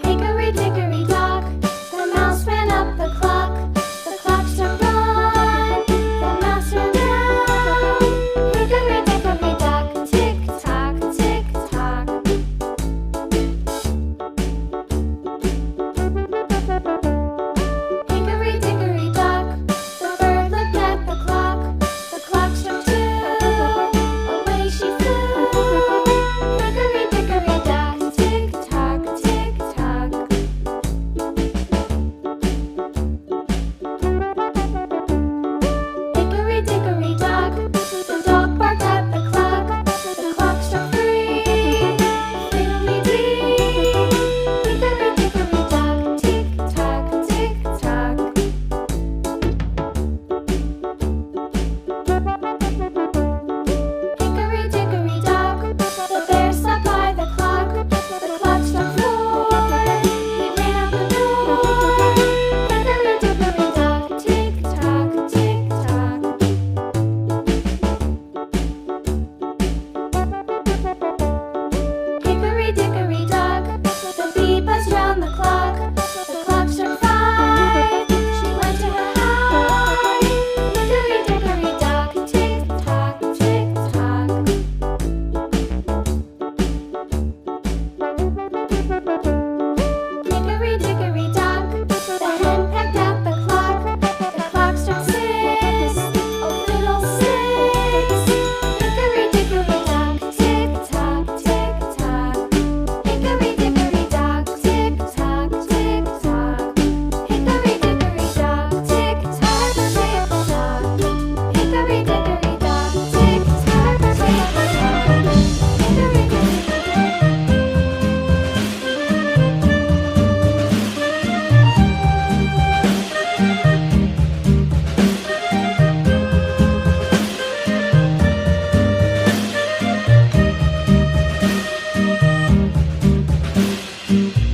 Hickory dickory dock, the mouse ran up the clock. The clock struck one, the mouse ran down. Hickory dickory dock, tick tock, tick tock. Hickory dickory dock, the bird looked at the clock. The clock struck two, away she flew. Hickory dickory dock, tick tock, tick tock. Hickory dickory dock, the dog barked at the clock. The clock struck three, fiddly-dee. Hickory dickory dock, tick tock, tick tock. Hickory dickory dock, the bear sat by the clock. The clock struck four, he ran out the door. Hickory dickory dock, tick tock, tick tock. Hickory dickory dock, the bee buzzed round the clock. The clock struck five, she went to her hive. Hickory dickory dock, tick tock, tick tock. Hickory dickory dock, the hen pecked at the clock. The clock struck six, oh fiddlesticks. Hickory dickory dock, tick tock, tick tock. Hickory dickory dock, tick tock, tick tock. Hickory dickory dock, tick tock, tick tock. Hickory dickory dock, tick tock, tick tock. Hickory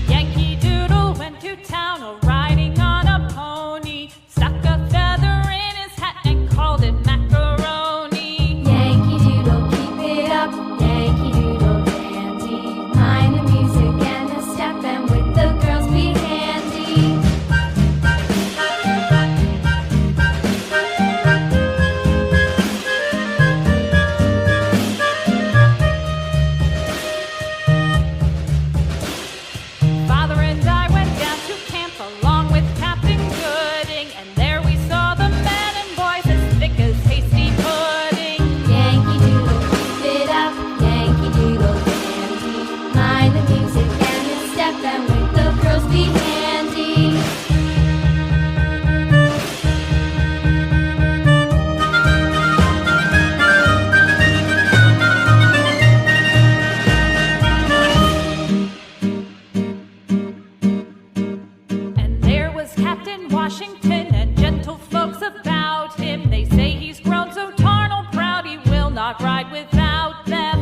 Yankee Doodle went to town riding on a pony, stuck a feather in his hat and called it macaroni. Yankee Doodle, keep it up. Yankee Doodle dandy. Mind the music and the step, and with the girls be handy. Father and I went down to camp along with Captain Gooding, and there we saw the men and boys as thick as hasty pudding. Yankee Doodle, keep it up. Yankee Doodle dandy. Mind the music and the step, and with the girls be handy. And there was Captain Washington and gentle folks about him. They say he's grown so tarnal proud he will not ride without them.